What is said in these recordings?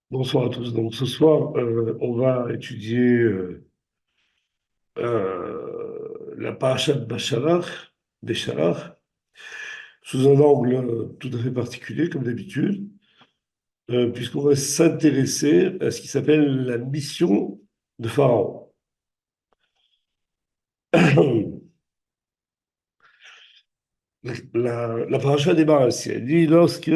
Bonsoir à tous. Donc ce soir, on va étudier la parasha de Béchalach, sous un angle tout à fait particulier, comme d'habitude, puisqu'on va s'intéresser à ce qui s'appelle la mission de Pharaon. La parasha démarre ainsi. Elle dit lorsque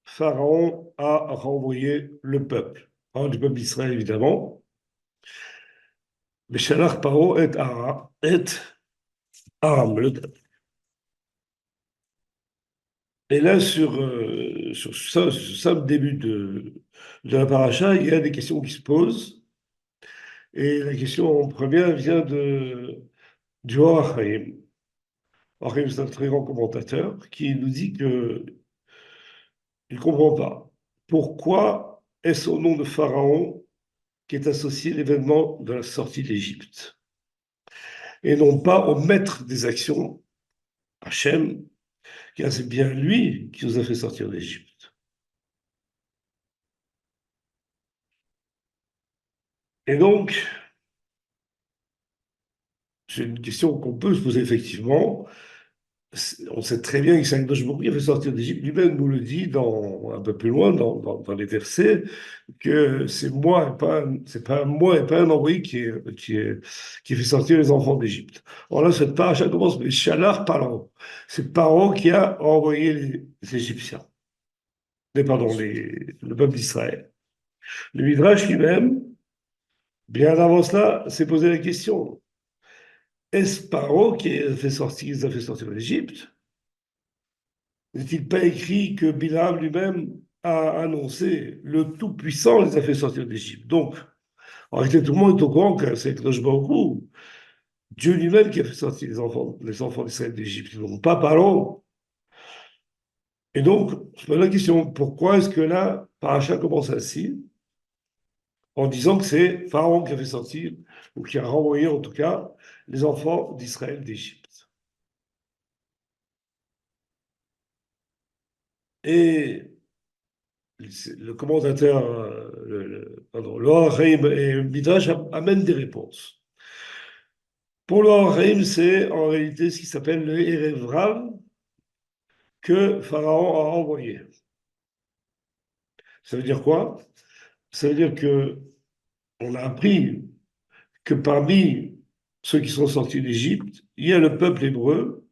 Pharaon a renvoyé le peuple, hein, du peuple d'Israël évidemment, Béchalach Paro et Aram, Et là, sur ça, le début de la paracha, il y a des questions qui se posent. Et la question première vient du Or HaChaim. Or HaChaim, c'est un très grand commentateur qui nous dit qu'il ne comprend pas. Pourquoi est-ce au nom de Pharaon qu'est associé l'événement de la sortie d'Égypte et non pas au maître des actions, Hachem, car c'est bien lui qui nous a fait sortir d'Égypte. Et donc, c'est une question qu'on peut se poser effectivement. On sait très bien que c'est Akadosh Baruch Hu qui a fait sortir d'Égypte. Lui-même nous le dit un peu plus loin dans les versets que c'est pas moi et pas un envoyé qui fait sortir les enfants d'Égypte. Alors là, cette paracha commence mais Shalach Paro. C'est Paro qui a envoyé les Égyptiens, le peuple d'Israël. Le Midrash lui-même, bien avant cela, s'est posé la question. Est-ce Paro qui les a fait sortir d'Égypte? N'est-il pas écrit que Bilam lui-même a annoncé le Tout-Puissant les a fait sortir d'Égypte? Donc, en réalité, tout le monde est au courant que c'est Kadosh Baruch Hu, Dieu lui-même qui a fait sortir les enfants d'Israël d'Égypte, donc pas Paro. Et donc, je pose la question, pourquoi est-ce que là, Paracha commence ainsi, en disant que c'est Pharaon qui a fait sortir, ou qui a renvoyé en tout cas, les enfants d'Israël d'Égypte? Et le commentateur, le Haïm et le Midrash amènent des réponses. Pour le Haïm, c'est en réalité ce qui s'appelle le Erev Rav que Pharaon a envoyé. Ça veut dire quoi? Ça veut dire que on a appris que parmi ceux qui sont sortis d'Égypte, il y a le peuple hébreu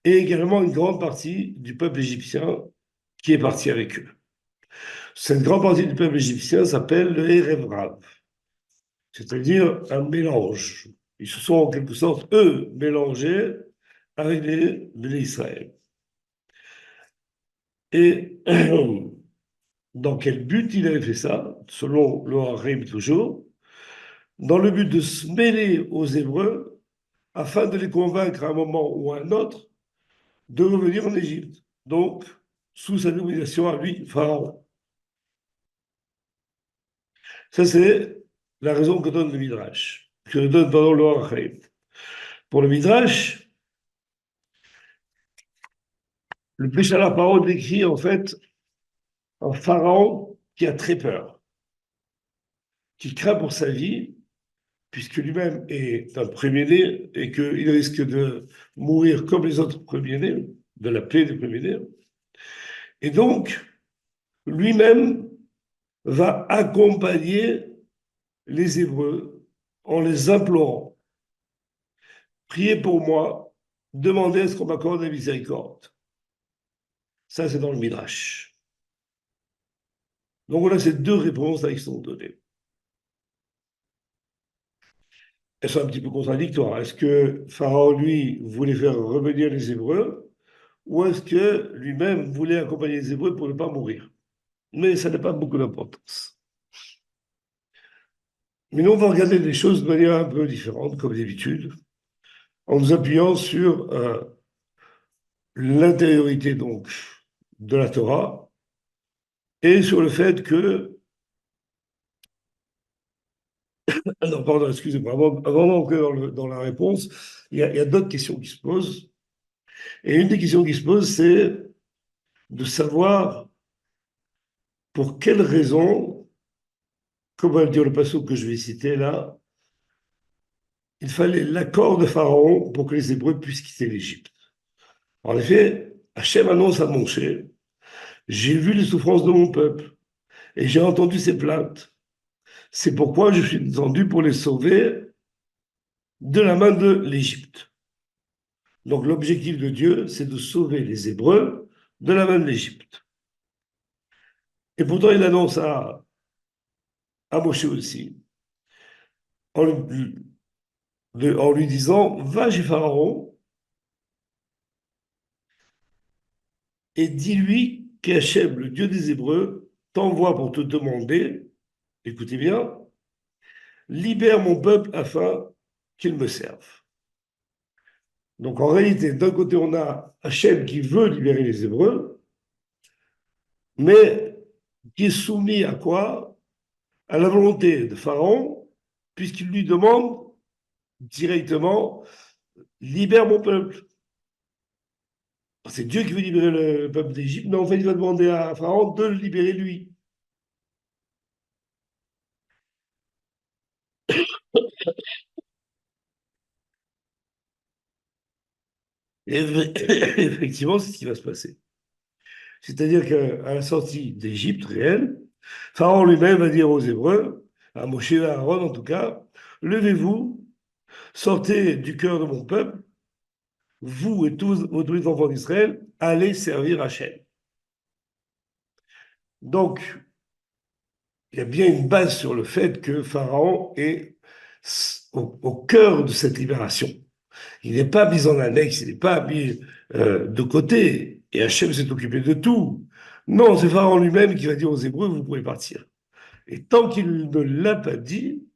et également une grande partie du peuple égyptien qui est parti avec eux. Cette grande partie du peuple égyptien s'appelle le Erev Rav, c'est-à-dire un mélange. Ils se sont en quelque sorte, eux, mélangés avec les Israël. Et dans quel but il avait fait ça? Selon le Harim toujours, dans le but de se mêler aux Hébreux afin de les convaincre à un moment ou à un autre de revenir en Égypte. Donc, sous sa domination à lui, Pharaon. Ça, c'est la raison que donne le Midrash, que donne pendant le Harim. Pour le Midrash, le Béchala Paro décrit en fait un pharaon qui a très peur, qui craint pour sa vie, puisque lui-même est un premier-né et qu'il risque de mourir comme les autres premiers-nés, de la plaie des premiers-nés. Et donc, lui-même va accompagner les Hébreux en les implorant. Priez pour moi, demandez à ce qu'on m'accorde la miséricorde. Ça, c'est dans le Midrash. Donc, on a ces deux réponses là qui sont données. Elles sont un petit peu contradictoires. Est-ce que Pharaon, lui, voulait faire revenir les Hébreux ou est-ce que lui-même voulait accompagner les Hébreux pour ne pas mourir? Mais ça n'a pas beaucoup d'importance. Mais nous, on va regarder les choses de manière un peu différente, comme d'habitude, en nous appuyant sur l'intériorité donc de la Torah et sur le fait que... Ah non, pardon, excusez-moi, avant d'entrer dans la réponse, il y a d'autres questions qui se posent. Et une des questions qui se pose, c'est de savoir pour quelle raison comme va le dire le passage que je vais citer là, il fallait l'accord de Pharaon pour que les Hébreux puissent quitter l'Égypte. En effet, Hachem annonce à Moshe, j'ai vu les souffrances de mon peuple et j'ai entendu ses plaintes. C'est pourquoi je suis descendu pour les sauver de la main de l'Égypte. Donc l'objectif de Dieu, c'est de sauver les Hébreux de la main de l'Égypte. Et pourtant, il annonce à Moshe aussi, en lui disant, va chez Pharaon et dis-lui qu'Hachem, le Dieu des Hébreux, t'envoie pour te demander, écoutez bien, libère mon peuple afin qu'il me serve. Donc en réalité, d'un côté, on a Hachem qui veut libérer les Hébreux, mais qui est soumis à quoi? À la volonté de Pharaon, puisqu'il lui demande directement, libère mon peuple. C'est Dieu qui veut libérer le peuple d'Égypte, mais en fait, il va demander à Pharaon de le libérer lui. Et effectivement, c'est ce qui va se passer. C'est-à-dire qu'à la sortie d'Égypte réelle, Pharaon lui-même va dire aux Hébreux, à Moshe et à Aaron en tout cas, levez-vous, sortez du cœur de mon peuple, vous et tous les enfants d'Israël, allez servir Hachem. Donc, il y a bien une base sur le fait que Pharaon est au cœur de cette libération. Il n'est pas mis en annexe, il n'est pas mis de côté, et Hachem s'est occupé de tout. Non, c'est Pharaon lui-même qui va dire aux Hébreux, vous pouvez partir. Et tant qu'il ne l'a pas dit,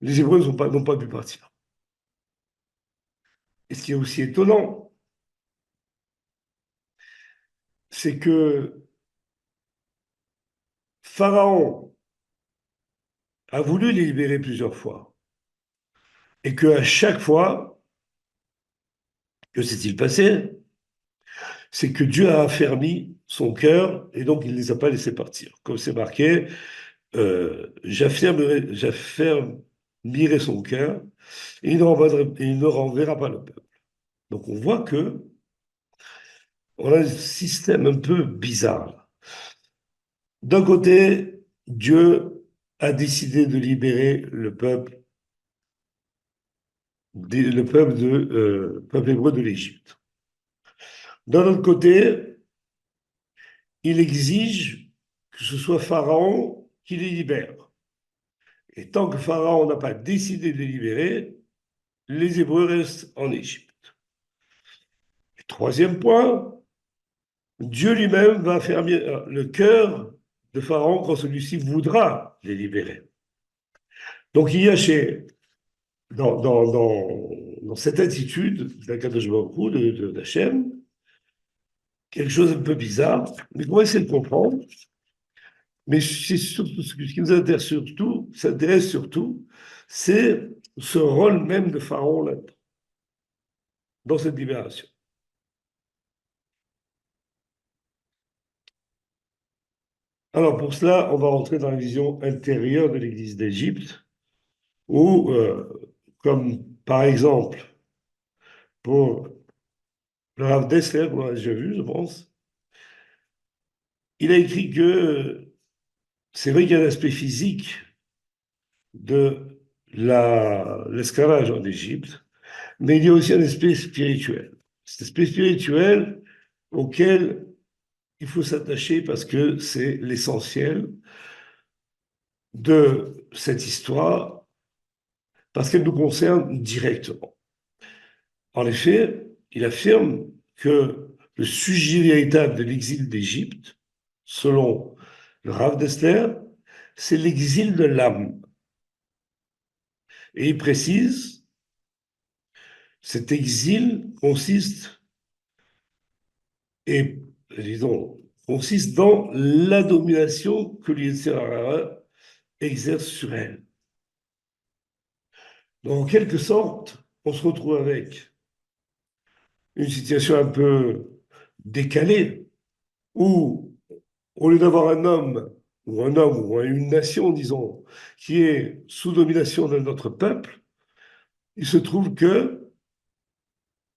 les Hébreux n'ont pas pu partir. Et ce qui est aussi étonnant, c'est que Pharaon a voulu les libérer plusieurs fois. Et qu'à chaque fois, que s'est-il passé? C'est que Dieu a affermi son cœur et donc il ne les a pas laissés partir. Comme c'est marqué, j'affermirai son cœur et il ne renverra pas le peuple. Donc on voit que on a un système un peu bizarre. D'un côté, Dieu a décidé de libérer le peuple hébreu de l'Égypte. D'un autre côté, il exige que ce soit Pharaon qui les libère. Et tant que Pharaon n'a pas décidé de les libérer, les Hébreux restent en Égypte. Et troisième point, Dieu lui-même va fermer le cœur de Pharaon quand celui-ci voudra les libérer. Donc il y a dans cette attitude d'Akadosh Baruch Hu, d'Hachem, quelque chose un peu bizarre, mais on va essayer de comprendre. Mais c'est surtout, ce qui nous s'intéresse surtout, c'est ce rôle même de Pharaon là, dans cette libération. Alors pour cela, on va rentrer dans la vision intérieure de l'Église d'Égypte, où, comme par exemple pour le Rav Dessler, on l'a déjà vu, je pense, il a écrit que c'est vrai qu'il y a un aspect physique de l'esclavage en Égypte, mais il y a aussi un aspect spirituel. Cet aspect spirituel auquel il faut s'attacher parce que c'est l'essentiel de cette histoire, parce qu'elle nous concerne directement. En effet, il affirme que le sujet véritable de l'exil d'Égypte, selon le Rav Dessler, c'est l'exil de l'âme. Et il précise, cet exil et, disons, consiste dans la domination que l'Yetzirah exerce sur elle. Donc, en quelque sorte, on se retrouve avec une situation un peu décalée où, au lieu d'avoir un homme ou un homme, ou une nation, disons, qui est sous domination de notre peuple, il se trouve que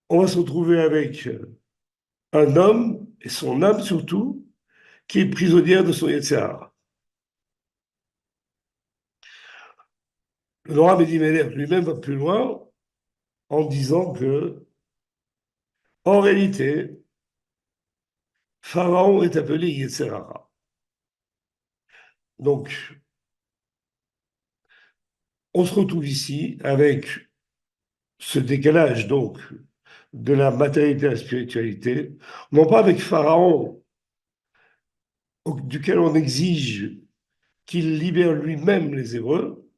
on va se retrouver avec un homme, et son âme surtout, qui est prisonnière de son Yetzirah. Le Noam Elimelech lui-même va plus loin en disant que, en réalité, Pharaon est appelé Yetzirah. Donc, on se retrouve ici avec ce décalage donc de la matérialité à la spiritualité, non pas avec Pharaon, duquel on exige qu'il libère lui-même les Hébreux,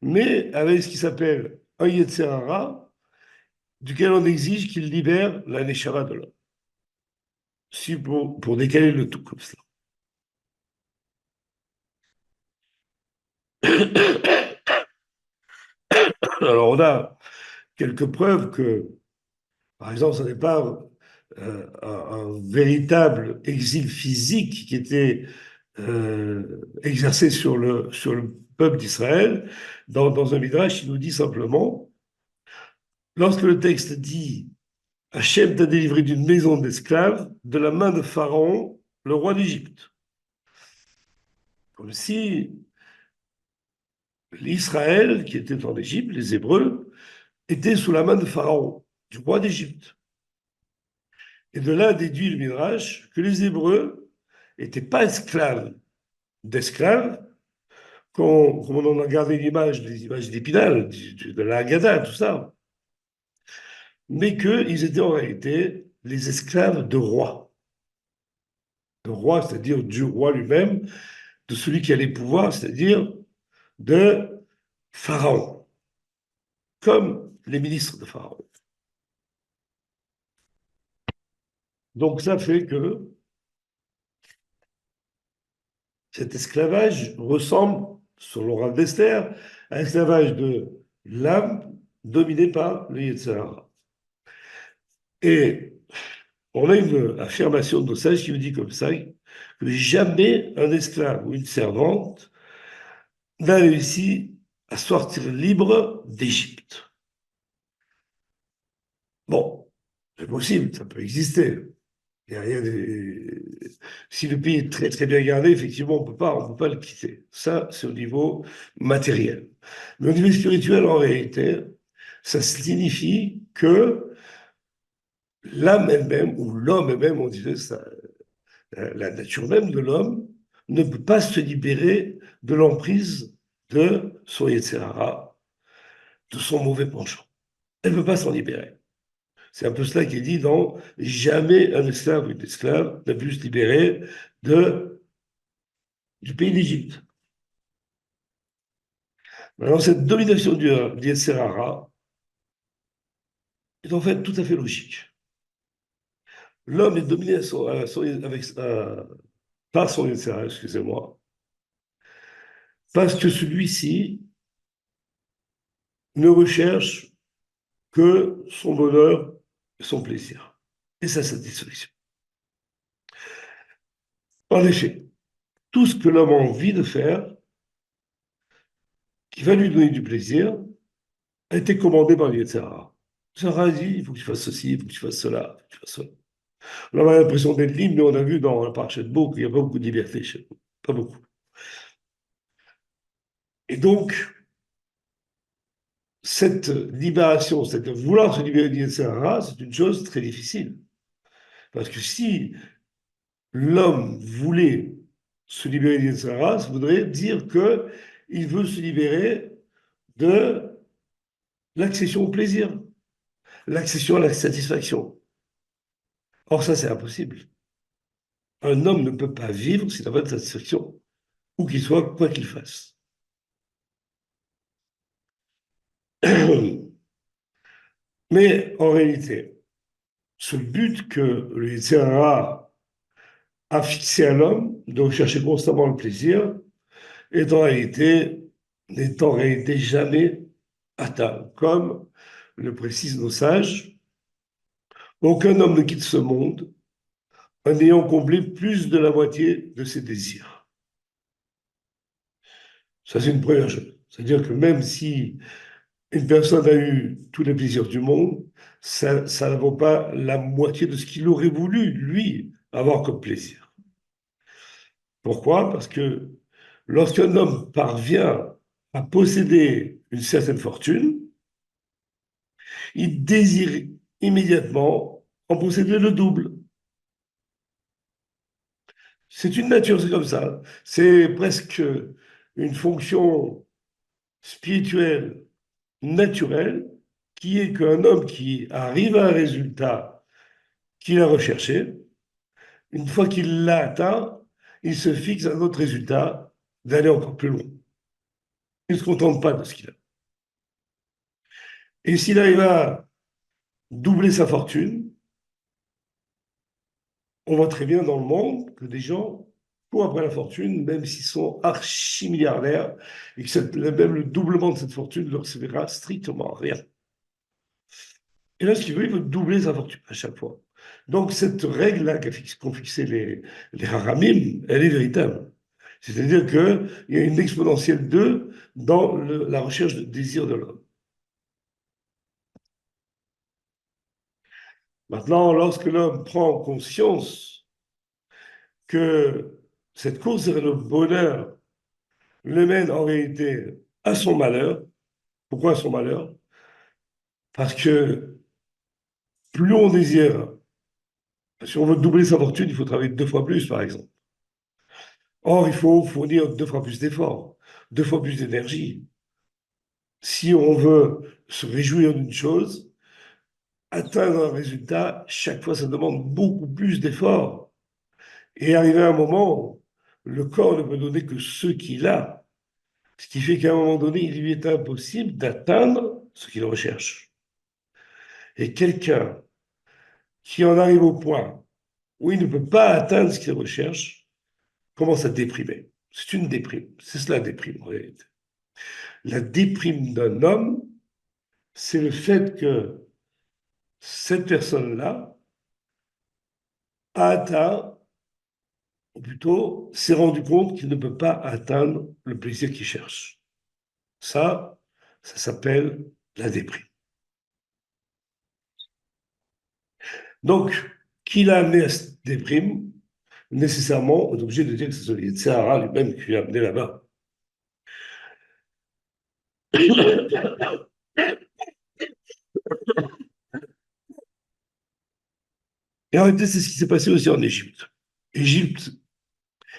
mais avec ce qui s'appelle un Yetzirah, duquel on exige qu'il libère la Neshama de l'homme. Si pour décaler le tout comme ça. Alors on a quelques preuves que, par exemple, ce n'est pas un véritable exil physique qui était exercé sur le peuple d'Israël. Dans un midrash, il nous dit simplement, lorsque le texte dit Hachem t'a délivré d'une maison d'esclaves de la main de Pharaon, le roi d'Égypte. Comme si l'Israël, qui était en Égypte, les Hébreux, étaient sous la main de Pharaon, du roi d'Égypte. Et de là déduit le Midrash que les Hébreux n'étaient pas esclaves d'esclaves, comme on en a gardé l'image, les images d'Épinal, de la Haggadah, tout ça, mais qu'ils étaient en réalité les esclaves de rois. Le roi, c'est-à-dire du roi lui-même, de celui qui a les pouvoirs, c'est-à-dire de Pharaon, comme les ministres de Pharaon. Donc ça fait que cet esclavage ressemble, selon Rav d'Esther, à l'esclavage de l'âme dominée par le Yetzirah. Et on a une affirmation de nos sages qui nous dit comme ça que jamais un esclave ou une servante n'a réussi à sortir libre d'Égypte. Bon, c'est possible, ça peut exister. Il y a rien de... Si le pays est très très bien gardé, effectivement, on peut pas le quitter. Ça, c'est au niveau matériel. Mais au niveau spirituel, en réalité, ça signifie que l'âme elle-même, ou l'homme elle-même, on dirait ça, la nature même de l'homme, ne peut pas se libérer de l'emprise de son Yetzirah, de son mauvais penchant. Elle ne peut pas s'en libérer. C'est un peu cela qui est dit dans jamais un esclave ou une esclave n'a pu se libérer du pays d'Égypte. Alors, cette domination du Yetzirah est en fait tout à fait logique. L'homme est dominé par son Yetzirah, excusez-moi, parce que celui-ci ne recherche que son bonheur et son plaisir et sa satisfaction. En effet, tout ce que l'homme a envie de faire, qui va lui donner du plaisir, a été commandé par le Yetzirah. Sarah dit, il faut que tu fasses ceci, il faut que tu fasses cela, il faut que tu fasses cela. On a l'impression d'être libre, mais on a vu dans la parche de Beau qu'il n'y a pas beaucoup de liberté chez nous. Pas beaucoup. Et donc, cette libération, cette vouloir se libérer du Yetzirah, c'est une chose très difficile. Parce que si l'homme voulait se libérer du Yetzirah, ça voudrait dire qu'il veut se libérer de l'accession au plaisir, l'accession à la satisfaction. Or, ça, c'est impossible. Un homme ne peut pas vivre s'il n'a pas de satisfaction, où qu'il soit, quoi qu'il fasse. Mais en réalité, ce but que le Yetzirah a fixé à l'homme, de rechercher constamment le plaisir, n'est en réalité jamais atteint. Comme le précisent nos sages, aucun homme ne quitte ce monde en ayant comblé plus de la moitié de ses désirs. Ça, c'est une première chose. C'est-à-dire que même si une personne a eu tous les plaisirs du monde, ça ne vaut pas la moitié de ce qu'il aurait voulu, lui, avoir comme plaisir. Pourquoi? Parce que lorsqu'un homme parvient à posséder une certaine fortune, il désire immédiatement en posséder le double. C'est une nature, c'est comme ça. C'est presque une fonction spirituelle naturelle qui est qu'un homme qui arrive à un résultat qu'il a recherché, une fois qu'il l'a atteint, il se fixe un autre résultat d'aller encore plus loin. Il ne se contente pas de ce qu'il a. Et s'il arrive à doubler sa fortune, on voit très bien dans le monde que des gens courent après la fortune, même s'ils sont archi-milliardaires, et que même le doublement de cette fortune ne leur servira strictement à rien. Et là, ce qu'il veut, il veut doubler sa fortune à chaque fois. Donc, cette règle-là qu'ont fixé les haramim, elle est véritable. C'est-à-dire qu'il y a une exponentielle 2 dans la recherche de désir de l'homme. Maintenant, lorsque l'homme prend conscience que cette course vers le bonheur le mène en réalité à son malheur, pourquoi à son malheur? Parce que plus on désire, si on veut doubler sa fortune, il faut travailler 2 fois plus, par exemple. Or, il faut fournir 2 fois plus d'efforts, 2 fois plus d'énergie. Si on veut se réjouir d'une chose, atteindre un résultat, chaque fois, ça demande beaucoup plus d'efforts. Et arrivé à un moment, le corps ne peut donner que ce qu'il a. Ce qui fait qu'à un moment donné, il lui est impossible d'atteindre ce qu'il recherche. Et quelqu'un qui en arrive au point où il ne peut pas atteindre ce qu'il recherche commence à déprimer. C'est une déprime. C'est cela la déprime en réalité. La déprime d'un homme, c'est le fait que cette personne-là a atteint, ou plutôt s'est rendu compte qu'il ne peut pas atteindre le plaisir qu'il cherche. Ça s'appelle la déprime. Donc, qui l'a amené à cette déprime? Nécessairement, on est obligé de dire que c'est le Yetzirah lui-même qui l'a amené là-bas. Et en réalité, c'est ce qui s'est passé aussi en Égypte. Égypte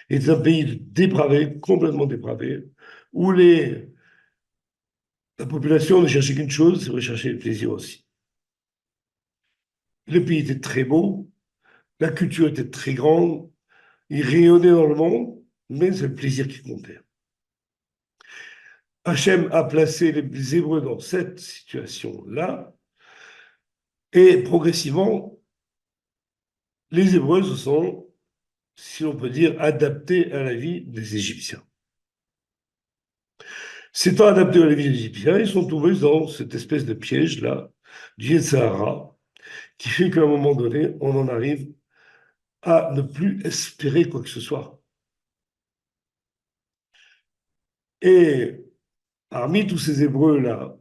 est un pays dépravé, complètement dépravé, où la population ne cherchait qu'une chose, c'est rechercher le plaisir aussi. Le pays était très beau, la culture était très grande, il rayonnait dans le monde, mais c'est le plaisir qui comptait. Hachem a placé les Hébreux dans cette situation-là, et progressivement, les Hébreux se sont, si l'on peut dire, adaptés à la vie des Égyptiens. S'étant adaptés à la vie des Égyptiens, ils sont tombés dans cette espèce de piège-là, du Sahara, qui fait qu'à un moment donné, on en arrive à ne plus espérer quoi que ce soit. Et parmi tous ces Hébreux-là,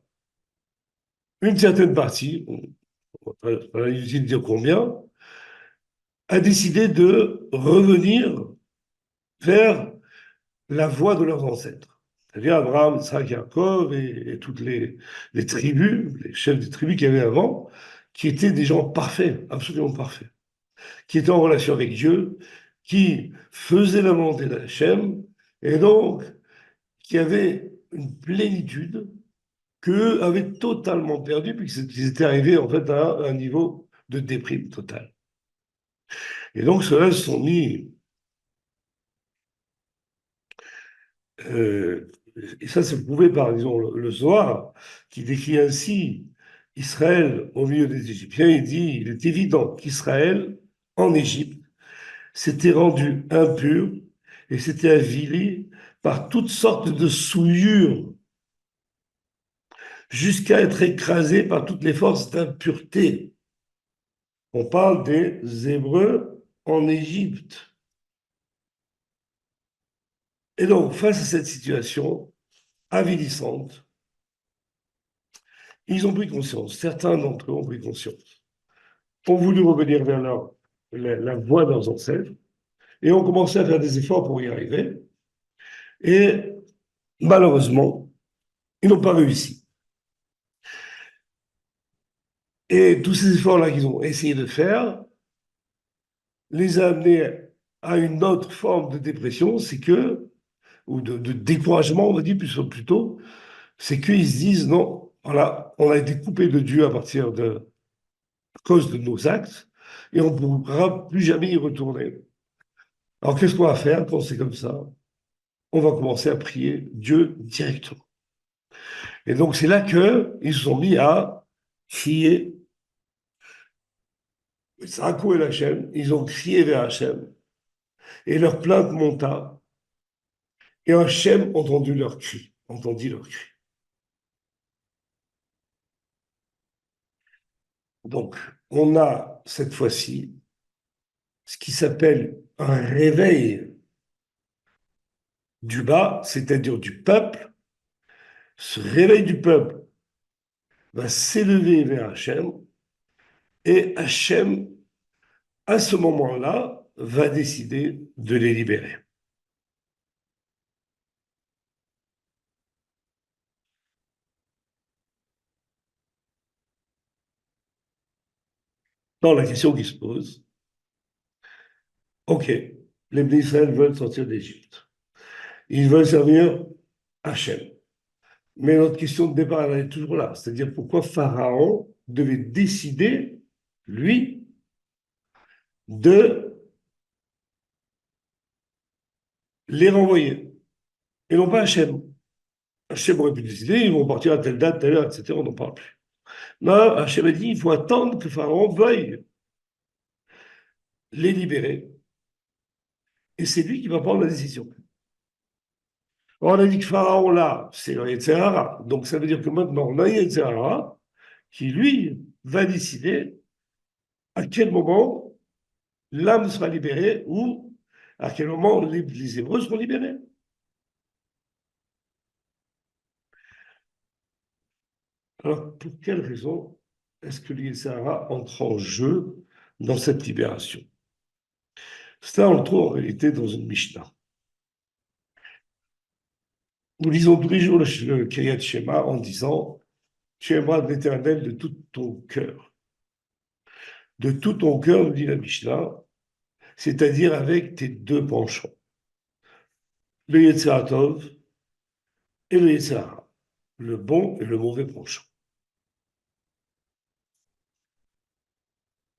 une certaine partie, on va inutile de dire combien, a décidé de revenir vers la voie de leurs ancêtres. C'est-à-dire Abraham, Isaac, Yaakov et toutes les tribus, les chefs des tribus qu'il y avait avant, qui étaient des gens parfaits, absolument parfaits, qui étaient en relation avec Dieu, qui faisaient la volonté d'Hachem, et donc qui avaient une plénitude qu'eux avaient totalement perdue, puisqu'ils étaient arrivés en fait à un niveau de déprime totale. Et donc ceux-là se sont mis, euh, et ça c'est prouvé par, disons, le Zohar, qui décrit ainsi Israël au milieu des Égyptiens. Il dit, il est évident qu'Israël, en Égypte, s'était rendu impur et s'était avilé par toutes sortes de souillures jusqu'à être écrasé par toutes les forces d'impureté. On parle des Hébreux en Égypte. Et donc, face à cette situation, avilissantes, ils ont pris conscience, certains d'entre eux ont pris conscience, ont voulu revenir vers la voie de leurs ancêtres et ont commencé à faire des efforts pour y arriver. Et malheureusement, ils n'ont pas réussi. Et tous ces efforts-là qu'ils ont essayé de faire les a amenés à une autre forme de dépression, c'est que, ou de découragement, on va dire plutôt, c'est qu'ils se disent non, voilà, on a été coupé de Dieu à cause de nos actes, et on ne pourra plus jamais y retourner. Alors qu'est-ce qu'on va faire quand c'est comme ça? On va commencer à prier Dieu directement. Et donc c'est là qu'ils se sont mis à crier. Sarako et Hachem, ils ont crié vers Hachem, et leur plainte monta, et Hachem entendit leur cri. Donc, on a cette fois-ci ce qui s'appelle un réveil du bas, c'est-à-dire du peuple. Ce réveil du peuple va s'élever vers Hachem, et Hachem, à ce moment-là, va décider de les libérer. Dans la question qui se pose, ok, les Bnei Israël veulent sortir d'Égypte. Ils veulent servir Hachem. Mais notre question de départ, elle est toujours là. C'est-à-dire pourquoi Pharaon devait décider, lui, de les renvoyer. Et non pas Hachem. Hachem aurait pu décider, ils vont partir à telle date, telle heure, etc. On n'en parle plus. Non, Hachem a dit, il faut attendre que Pharaon veuille les libérer. Et c'est lui qui va prendre la décision. On a dit que Pharaon, là, c'est le Yetzirah. Donc ça veut dire que maintenant, on a Yetzirah qui, lui, va décider à quel moment l'âme sera libérée ou à quel moment les Hébreux seront libérés. Alors, pour quelle raison est-ce que le Yetzirah entre en jeu dans cette libération? Ça, on le trouve en réalité dans une Mishnah. Nous lisons tous les jours le Kiryat Shema en disant tu aimeras l'Éternel de tout ton cœur. De tout ton cœur, nous dit la Mishnah, c'est-à-dire avec tes deux penchants, le Yetzirah Tov et le Yetzirah, le bon et le mauvais penchant.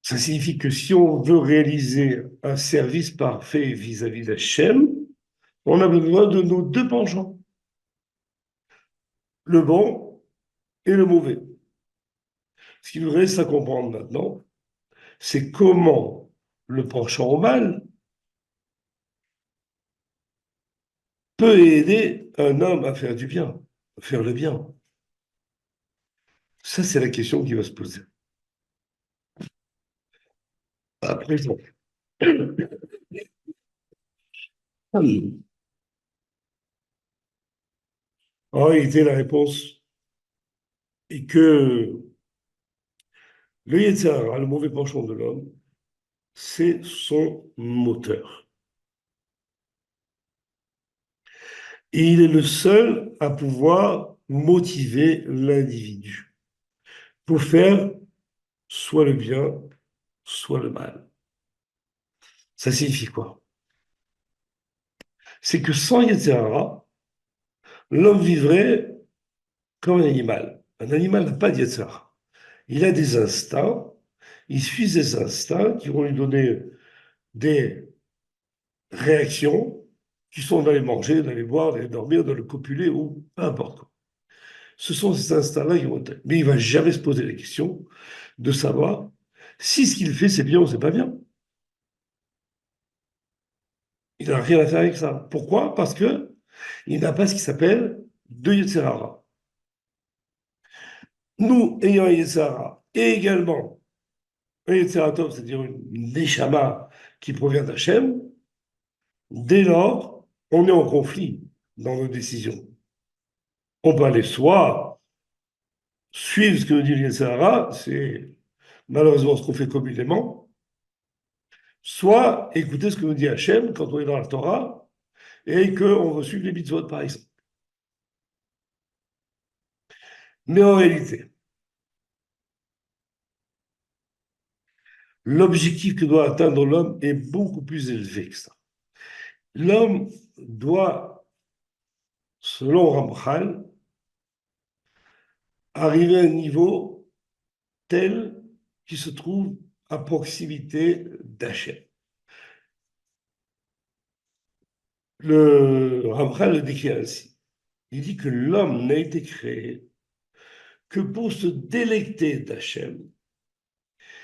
Ça signifie que si on veut réaliser un service parfait vis-à-vis d'Hachem, on a besoin de nos deux penchants, le bon et le mauvais. Ce qu'il nous reste à comprendre maintenant, c'est comment le penchant au mal peut aider un homme à faire du bien, à faire le bien. Ça, c'est la question qui va se poser. À présent. En réalité, la réponse est que le Yetzirah, le mauvais penchant de l'homme, c'est son moteur. Et il est le seul à pouvoir motiver l'individu pour faire soit le bien, soit le mal. Ça signifie quoi? C'est que sans Yetzirah, l'homme vivrait comme un animal. Un animal n'a pas de Yetzirah. Il a des instincts, il suit ces instincts qui vont lui donner des réactions qui sont d'aller manger, d'aller boire, d'aller dormir, d'aller copuler ou peu importe quoi. Ce sont ces instincts-là qui vont être. Mais il ne va jamais se poser la question de savoir si ce qu'il fait c'est bien ou c'est pas bien. Il n'a rien à faire avec ça. Pourquoi? Parce que il n'a pas ce qui s'appelle de Yetzirah. Nous, ayant un Yetzirah et également un Yetzirah Tov, c'est-à-dire une Neshama qui provient d'Hachem, dès lors, on est en conflit dans nos décisions. On peut aller soit suivre ce que nous dit le Sahara, c'est malheureusement ce qu'on fait communément, soit écouter ce que nous dit Hachem quand on est dans la Torah et qu'on veut suivre les mitzvot, par exemple. Mais en réalité, l'objectif que doit atteindre l'homme est beaucoup plus élevé que ça. L'homme doit, selon Ramchal, arriver à un niveau tel qu'il se trouve à proximité d'Hachem. Le Ramchal le décrit ainsi. Il dit que l'homme n'a été créé que pour se délecter d'Hachem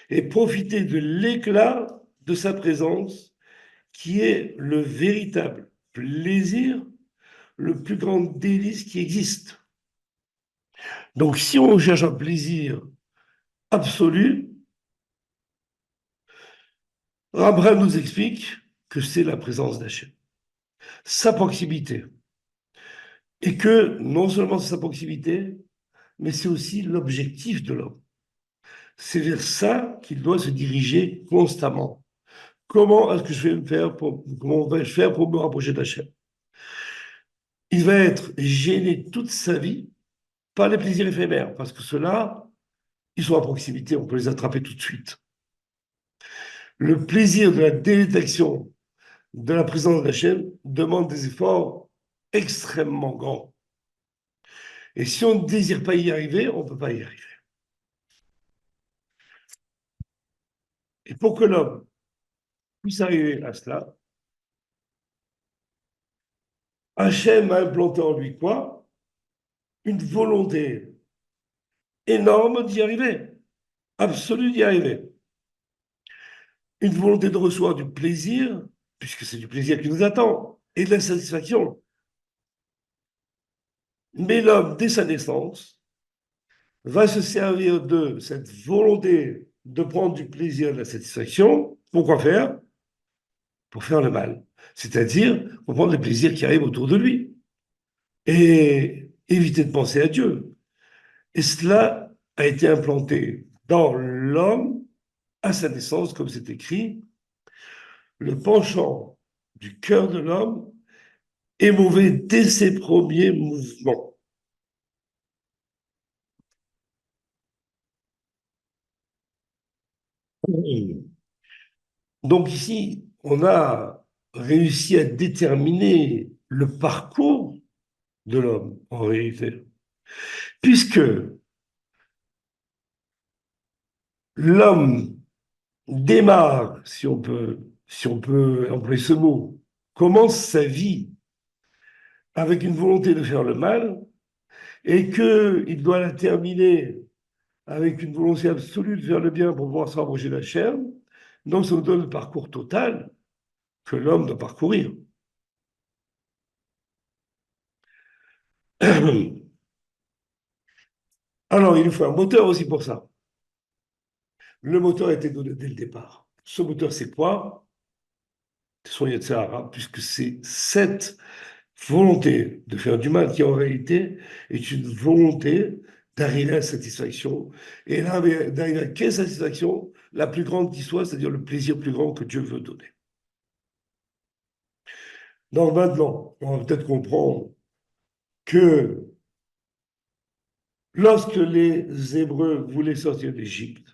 et profiter de l'éclat de sa présence, qui est le véritable plaisir, le plus grand délice qui existe. Donc, si on cherche un plaisir absolu, Ramchal nous explique que c'est la présence d'Hachem, sa proximité. Et que non seulement c'est sa proximité, mais c'est aussi l'objectif de l'homme. C'est vers ça qu'il doit se diriger constamment. Comment est-ce que je vais me faire comment vais-je faire pour me rapprocher d'Hachem? Il va être gêné toute sa vie par les plaisirs éphémères, parce que ceux-là, ils sont à proximité, on peut les attraper tout de suite. Le plaisir de la délectation de la présence d'Hachem demande des efforts extrêmement grands. Et si on ne désire pas y arriver, on ne peut pas y arriver. Et pour que l'homme puisse arriver à cela, Hachem a implanté en lui quoi? Une volonté énorme d'y arriver, absolue d'y arriver. Une volonté de recevoir du plaisir, puisque c'est du plaisir qui nous attend, et de la satisfaction. Mais l'homme, dès sa naissance, va se servir de cette volonté de prendre du plaisir et de la satisfaction. Pourquoi faire? Pour faire le mal. C'est-à-dire pour prendre les plaisirs qui arrivent autour de lui. Et éviter de penser à Dieu. Et cela a été implanté dans l'homme à sa naissance, comme c'est écrit, le penchant du cœur de l'homme est mauvais dès ses premiers mouvements. Donc ici, on a réussi à déterminer le parcours de l'homme, en réalité, puisque l'homme démarre, si on peut employer ce mot, commence sa vie avec une volonté de faire le mal et qu'il doit la terminer avec une volonté absolue de faire le bien pour pouvoir se rapprocher de la chair, donc ça nous donne le parcours total que l'homme doit parcourir. Alors, il nous faut un moteur aussi pour ça. Le moteur a été donné dès le départ. Ce moteur, c'est quoi? C'est son Yetzirah, puisque c'est cette volonté de faire du mal qui, en réalité, est une volonté d'arriver à la satisfaction. Et là, d'arriver à quelle satisfaction? La plus grande qui soit, c'est-à-dire le plaisir plus grand que Dieu veut donner. Donc maintenant, on va peut-être comprendre que lorsque les Hébreux voulaient sortir d'Égypte,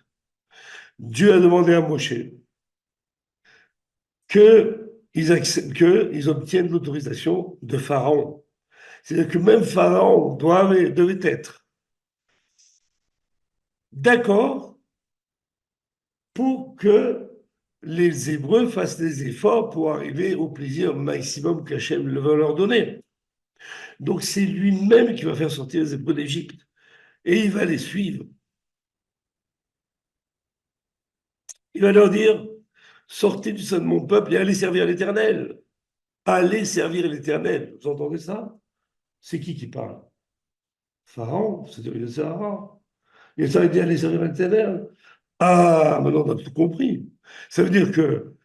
Dieu a demandé à Moshe qu'ils obtiennent l'autorisation de Pharaon. C'est-à-dire que même Pharaon devait être d'accord pour que les Hébreux fassent des efforts pour arriver au plaisir maximum qu'Hachem veut leur donner. Donc c'est lui-même qui va faire sortir les Hébreux d'Égypte. Et il va les suivre. Il va leur dire, sortez du sein de mon peuple et allez servir l'Éternel. Allez servir l'Éternel. Vous entendez ça? C'est qui parle? Pharaon, c'est-à-dire le Sahara. Et ça a dit allez servir l'Éternel. Ah, maintenant on a tout compris. Ça veut dire que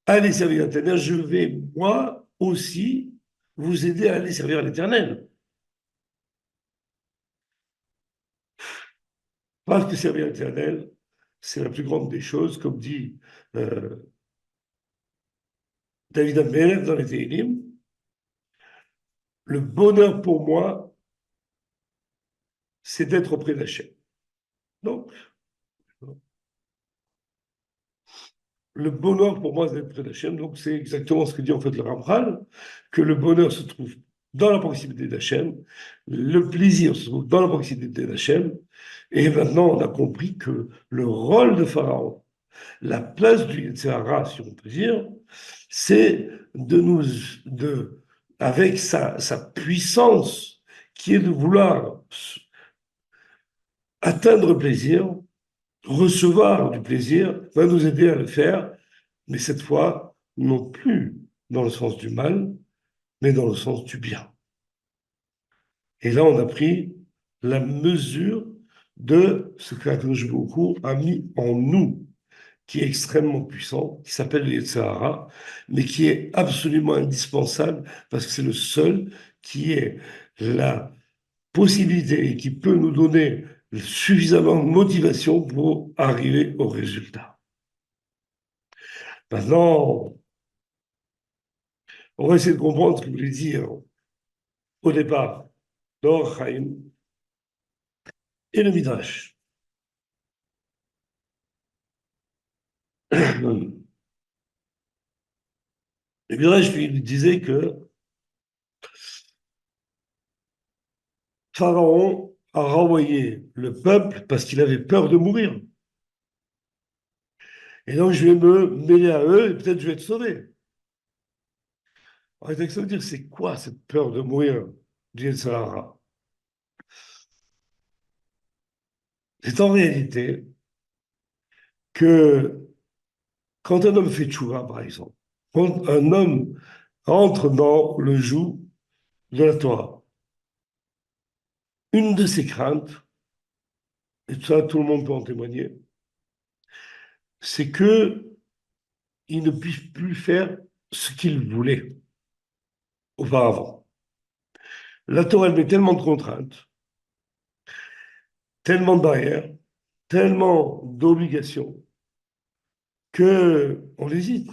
allez servir l'Éternel, je vais moi aussi vous aider à aller servir l'Éternel. Parce que servir l'Éternel, c'est la plus grande des choses, comme dit euh, David Ameller dans les Télim. Le bonheur pour moi, c'est d'être auprès d'Hachem. Donc, le bonheur pour moi, c'est d'être auprès d'Hachem. Donc, c'est exactement ce que dit en fait le Ramchal, que le bonheur se trouve dans la proximité d'Hachem, le plaisir se trouve dans la proximité d'Hachem. Et maintenant, on a compris que le rôle de Pharaon, la place du Yetzirah, si on peut dire, c'est de nous, avec sa puissance, qui est de vouloir atteindre le plaisir, recevoir du plaisir, va nous aider à le faire, mais cette fois, non plus dans le sens du mal, mais dans le sens du bien. Et là, on a pris la mesure de ce qu'Akadosh Baruch a mis en nous, qui est extrêmement puissant, qui s'appelle le Yetzirah, mais qui est absolument indispensable parce que c'est le seul qui est la possibilité et qui peut nous donner suffisamment de motivation pour arriver au résultat. Maintenant, on va essayer de comprendre ce que voulait dire au départ d'Or Chaim et le Midrash. Le Midrash lui disait que Pharaon a renvoyé le peuple parce qu'il avait peur de mourir. Et donc, je vais me mêler à eux et peut-être je vais être sauvé. Alors, ça veut dire, c'est quoi cette peur de mourir du Sahara? C'est en réalité que quand un homme fait tchouva, par exemple, quand un homme entre dans le joug de la Torah, une de ses craintes, et ça tout le monde peut en témoigner, c'est que il ne puisse plus faire ce qu'il voulait auparavant. La Torah, elle met tellement de contraintes, tellement de barrières, tellement d'obligations, qu'on hésite.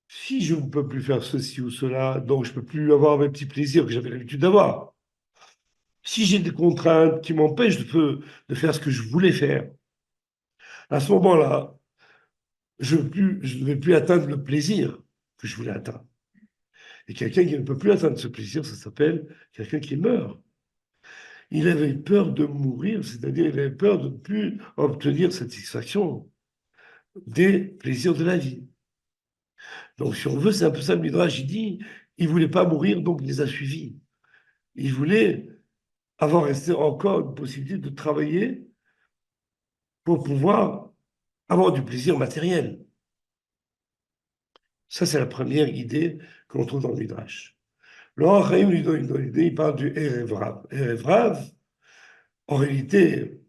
Si je ne peux plus faire ceci ou cela, donc je ne peux plus avoir mes petits plaisirs que j'avais l'habitude d'avoir. Si j'ai des contraintes qui m'empêchent de faire ce que je voulais faire, à ce moment-là, je ne vais plus atteindre le plaisir que je voulais atteindre. Et quelqu'un qui ne peut plus atteindre ce plaisir, ça s'appelle quelqu'un qui meurt. Il avait peur de mourir, c'est-à-dire il avait peur de ne plus obtenir satisfaction des plaisirs de la vie. Donc, si on veut, c'est un peu ça le Midrash. Il dit, il ne voulait pas mourir, donc il les a suivis. Il voulait avoir resté encore une possibilité de travailler pour pouvoir avoir du plaisir matériel. Ça, c'est la première idée que l'on trouve dans le Midrash. Le Hachaim lui donne une idée, il parle du Erev Rav. Erev Rav, en réalité,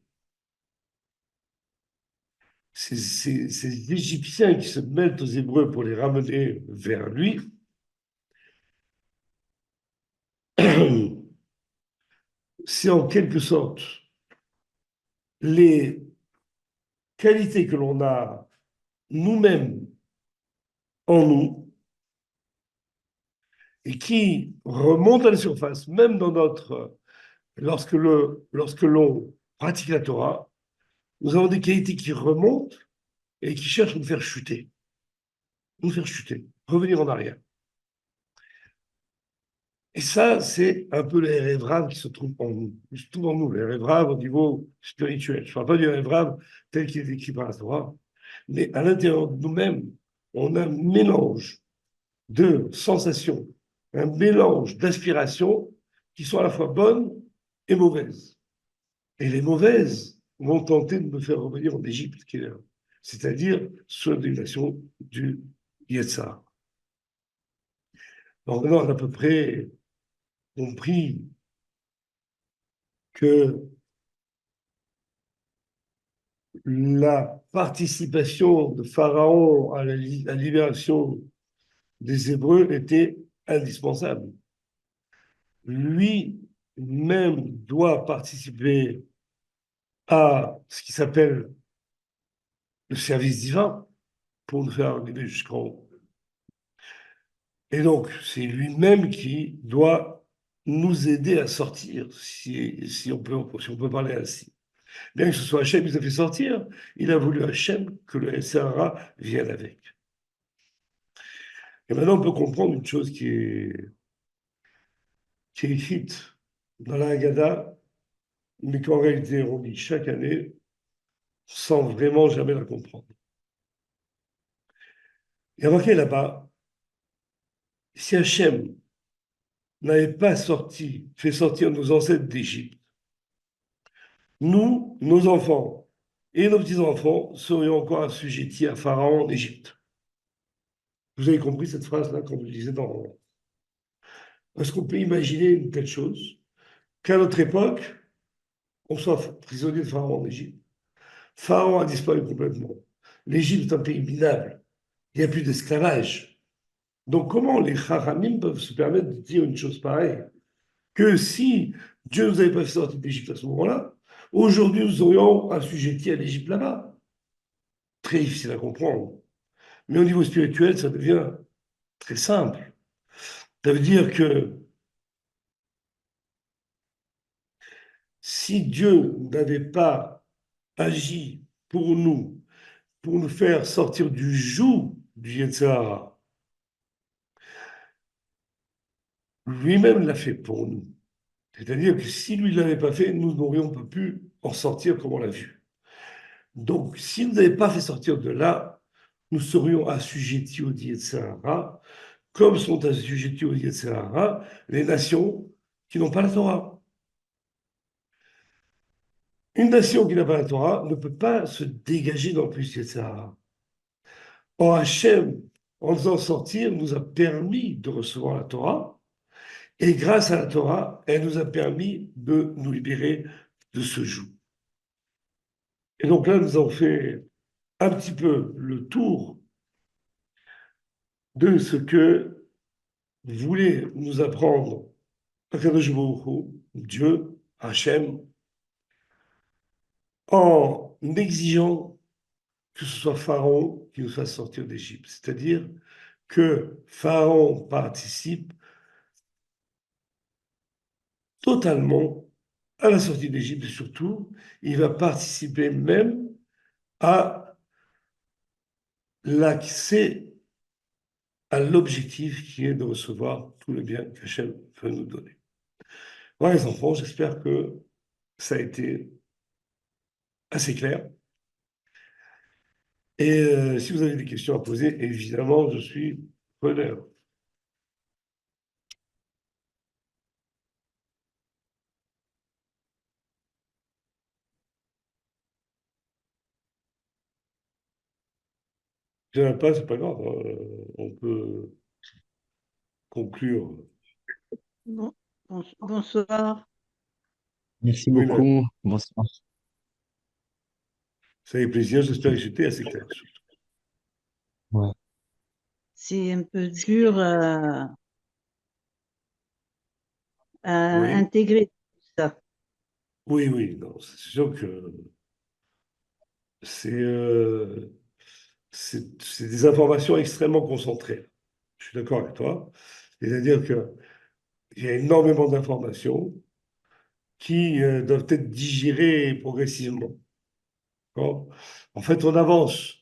ces Égyptiens qui se mêlent aux Hébreux pour les ramener vers lui, c'est en quelque sorte les qualités que l'on a nous-mêmes en nous et qui remontent à la surface, même dans notre, lorsque l'on pratique la Torah, nous avons des qualités qui remontent et qui cherchent à nous faire chuter, revenir en arrière. Et ça, c'est un peu les rêves raves qui se trouvent en nous, se trouvent en nous, les rêves raves au niveau spirituel. Je ne parle pas du rêve rave tel qu'il est décrit par la Torah, mais à l'intérieur de nous-mêmes, on a un mélange de sensations, un mélange d'aspirations qui sont à la fois bonnes et mauvaises. Et les mauvaises vont tenter de me faire revenir en Égypte, c'est-à-dire sous la domination du Yetzar. Donc maintenant, on a à peu près compris que la participation de Pharaon à la libération des Hébreux était indispensable. Lui-même doit participer à ce qui s'appelle le service divin pour nous faire arriver jusqu'en haut. Et donc, c'est lui-même qui doit nous aider à sortir, si on peut parler ainsi. Bien que ce soit Hachem qui nous a fait sortir, il a voulu Hachem que le SRA vienne avec. Et maintenant, on peut comprendre une chose qui est écrite dans la Haggadah, mais qu'en réalité, on lit chaque année sans vraiment jamais la comprendre. Il y a marqué là-bas, si Hachem n'avait pas fait sortir nos ancêtres d'Égypte, nous, nos enfants et nos petits-enfants serions encore assujettis à Pharaon en Égypte. Vous avez compris cette phrase-là quand vous le lisez dans... Est-ce qu'on peut imaginer une telle chose? Qu'à notre époque, on soit prisonnier de Pharaon en Égypte. Pharaon a disparu complètement. L'Égypte est un pays minable. Il n'y a plus d'esclavage. Donc comment les Haramim peuvent se permettre de dire une chose pareille? Que si Dieu ne nous avait pas fait sortir d'Égypte à ce moment-là, aujourd'hui nous aurions assujetti à l'Égypte là-bas. Très difficile à comprendre. Mais au niveau spirituel, ça devient très simple. Ça veut dire que si Dieu n'avait pas agi pour nous faire sortir du joug du Yetzirah, lui-même l'a fait pour nous. C'est-à-dire que si lui ne l'avait pas fait, nous n'aurions pas pu en sortir comme on l'a vu. Donc, s'il nous avait pas fait sortir de là, nous serions assujettis au Yetzirah, comme sont assujettis au Yetzirah les nations qui n'ont pas la Torah. Une nation qui n'a pas la Torah ne peut pas se dégager dans le plus Yetzirah. Or, Hachem, en nous en sortir, nous a permis de recevoir la Torah, et grâce à la Torah, elle nous a permis de nous libérer de ce joug. Et donc là, nous avons fait un petit peu le tour de ce que voulait nous apprendre Akadosh Baruch Hu, Dieu, Hachem, en exigeant que ce soit Pharaon qui nous fasse sortir d'Égypte. C'est-à-dire que Pharaon participe totalement à la sortie d'Égypte et surtout, il va participer même à l'accès à l'objectif qui est de recevoir tout le bien qu'Hachem veut nous donner. Voilà les enfants, j'espère que ça a été assez clair. Et si vous avez des questions à poser, évidemment, je suis preneur. Si il n'y en a pas, c'est pas grave, hein, on peut conclure. Bon, bonsoir. Merci Oui, là, beaucoup. Bonsoir. ça fait plaisir, j'espère que j'étais assez clair. Ouais. C'est un peu dur à Oui, intégrer tout ça. oui, oui, non, c'est sûr que c'est c'est des informations extrêmement concentrées. Je suis d'accord avec toi. C'est-à-dire qu'il y a énormément d'informations qui doivent être digérées progressivement. D'accord. En fait, on avance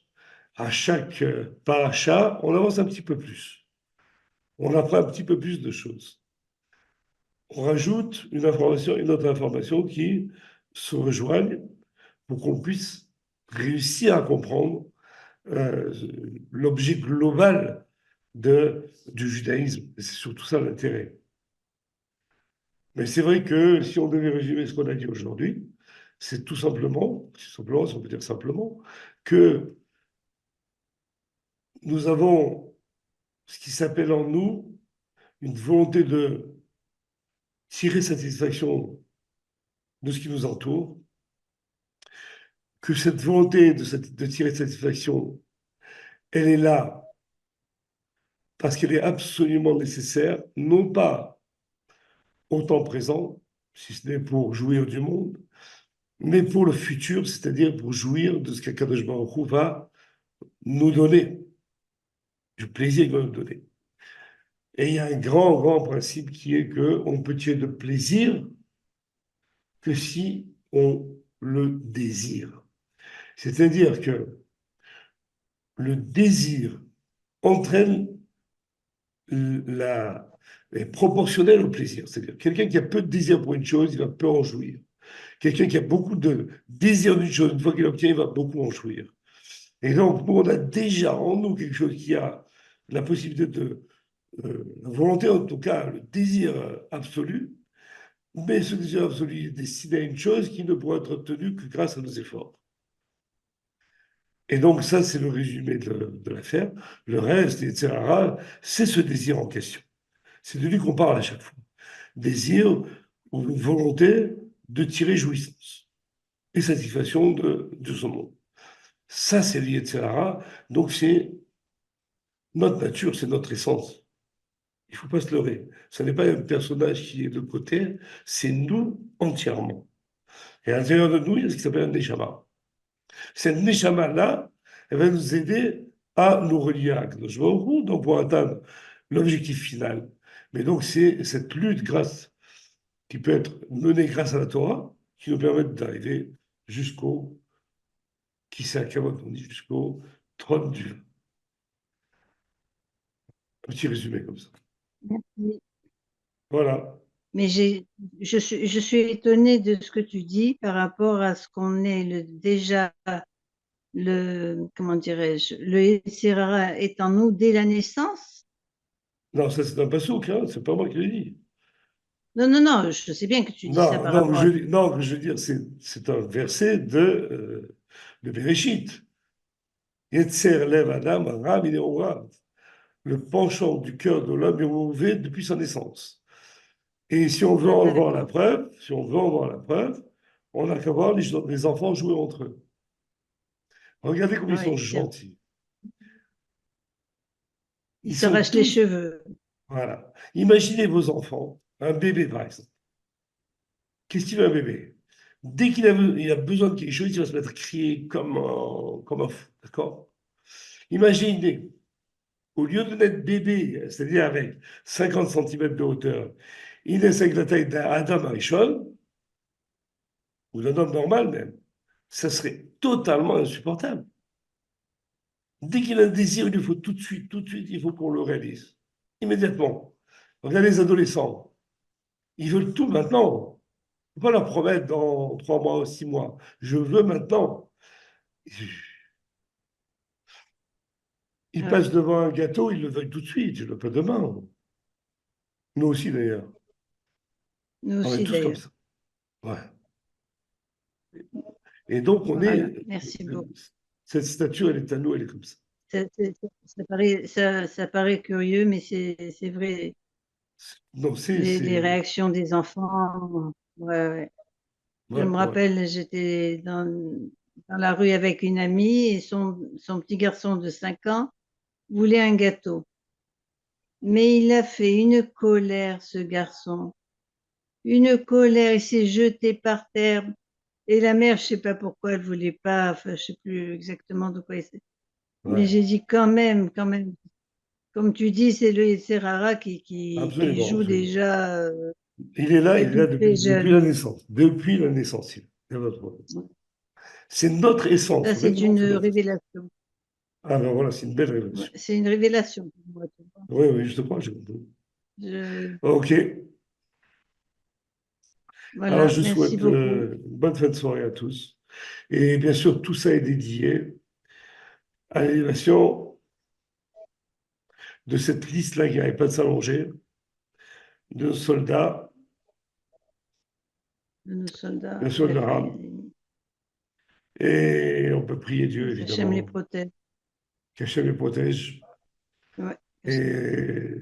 à chaque paracha, on avance un petit peu plus. On apprend un petit peu plus de choses. On rajoute une information, une autre information qui se rejoignent pour qu'on puisse réussir à comprendre euh, l'objet global du judaïsme. Et c'est surtout ça l'intérêt. Mais c'est vrai que si on devait résumer ce qu'on a dit aujourd'hui, c'est tout simplement, si on peut dire simplement, que nous avons ce qui s'appelle en nous une volonté de tirer satisfaction de ce qui nous entoure, que cette volonté de tirer satisfaction, elle est là parce qu'elle est absolument nécessaire, non pas au temps présent, si ce n'est pour jouir du monde, mais pour le futur, c'est-à-dire pour jouir de ce qu'Akadosh Baruch Hu va nous donner, du plaisir qu'il va nous donner. Et il y a un grand, grand principe qui est qu'on peut tirer de plaisir que si on le désire. C'est-à-dire que le désir entraîne est proportionnel au plaisir. C'est-à-dire quelqu'un qui a peu de désir pour une chose, il va peu en jouir. Quelqu'un qui a beaucoup de désir d'une chose, une fois qu'il l'obtient, il va beaucoup en jouir. Et donc, nous, on a déjà en nous quelque chose qui a la possibilité de, la volonté en tout cas, le désir absolu, mais ce désir absolu est destiné à une chose qui ne pourra être obtenue que grâce à nos efforts. Et donc, ça, c'est le résumé de l'affaire. Le reste, etc., c'est ce désir en question. C'est de lui qu'on parle à chaque fois. Désir ou volonté de tirer jouissance et satisfaction de son monde. Ça, c'est lié, etc. Donc, c'est notre nature, c'est notre essence. Il ne faut pas se leurrer. Ce n'est pas un personnage qui est de côté, c'est nous entièrement. Et à l'intérieur de nous, il y a ce qui s'appelle un neshama. Cette neshama-là, elle va nous aider à nous relier à Kadosh Baruch Hu, donc pour atteindre l'objectif final. Mais donc, c'est cette lutte qui peut être menée grâce à la Torah, qui nous permet d'arriver jusqu'au, qui sait à Kavod, on dit, jusqu'au trône du vin. Un petit résumé comme ça. Merci. Voilà. Mais je suis étonnée de ce que tu dis par rapport à ce qu'on est déjà, comment dirais-je, le Yetzirara est en nous dès la naissance. Non, ça c'est un passouk, hein, c'est pas moi qui l'ai dit. Non, non, non, je sais bien que tu dis ça Non, par non, rapport à... non, je veux dire, c'est un verset de Bereshit. Yetzer lev adam ra mineorav. Le penchant du cœur de l'homme est mauvais depuis sa naissance. Et si on veut Ah, en voir la d'accord. preuve, si on veut en voir la preuve, on n'a qu'à voir les enfants jouer entre eux. Regardez comme Ah ils sont ouais, c'est vrai. gentils. Il Ils sont s'arrache les tous, cheveux. voilà. Imaginez vos enfants, un bébé par exemple. Qu'est-ce qu'il veut un bébé? Dès il a besoin de quelque chose, il va se mettre à crier comme un fou. D'accord? Imaginez, au lieu de naître bébé, c'est-à-dire avec 50 centimètres de hauteur, il naît avec la taille d'un Adam Arishon, ou d'un homme normal même. Ça serait totalement insupportable. Dès qu'il a un désir, il lui faut tout de suite, il faut qu'on le réalise. Immédiatement. Regardez les adolescents. Ils veulent tout maintenant. Il ne faut pas leur promettre dans 3 mois ou 6 mois. Je veux maintenant. Ils Ouais. passent devant un gâteau, ils le veulent tout de suite. Je ne le veux pas demain. Nous aussi, d'ailleurs. Nous On est aussi tous comme d'ailleurs. ça. Ouais. Et donc, Voilà, merci beaucoup. cette stature, elle est à nous, elle est comme ça. Ça paraît curieux, mais c'est vrai. Non, Les réactions des enfants, ouais, ouais. Je ouais, me ouais. rappelle, j'étais dans la rue avec une amie et son petit garçon de 5 ans voulait un gâteau. Mais il a fait une colère, ce garçon. Une colère, il s'est jeté par terre. Et la mère, je sais pas pourquoi elle voulait pas, enfin, je sais plus exactement de quoi il s'est. Mais Ouais. j'ai dit quand même. Comme tu dis, c'est le Serrara qui Absolument, joue absolument. déjà Il est là depuis très depuis la jeune. naissance. Depuis la naissance, il y a pas de problème. C'est notre essence, Ça, c'est honnêtement, une c'est notre essence. révélation. Ah ben voilà, c'est une belle Ouais, révélation. c'est une révélation pour moi, tu vois. Oui, oui, je te crois, j'ai compris. Je- Ok. Alors, voilà, je merci souhaite beaucoup. une bonne fin de soirée à tous. Et bien sûr, tout ça est dédié à l'élévation de cette liste-là qui n'arrête pas de s'allonger, de nos soldats, De nos soldats, bien sûr de Ram. Et on peut prier Dieu, Hachem les évidemment, protège. qu'Hachem les protège. Ouais, Et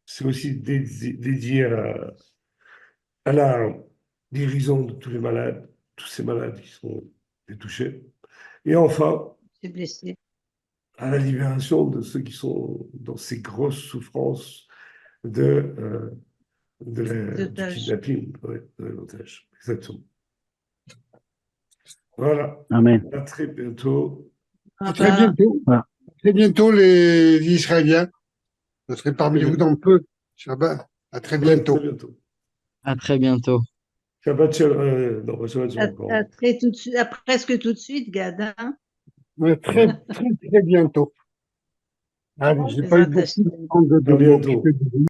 c'est aussi dédié à la guérison de tous les malades, tous ces malades qui sont touchés. Et enfin, c'est blessé. à la libération de ceux qui sont dans ces grosses souffrances de, Les du otages. kidnapping, ouais, de l'otage. Exactement. Voilà. Amen. À très bientôt. Au À très revoir. bientôt. Voilà. À très bientôt, les Israéliens. Je serai parmi Très vous bien. dans peu. Shabbat. À très Ouais, bientôt. très bientôt. À très bientôt. Shabbat shalom. Non, pas Shabbat À, shalom encore. à très tout de suite, à presque tout de suite, Gad. Hein? Ouais, très, très, très bientôt. Allez, j'ai pas eu Bezrat beaucoup Hashem. de temps de À m'occuper bientôt. de vous.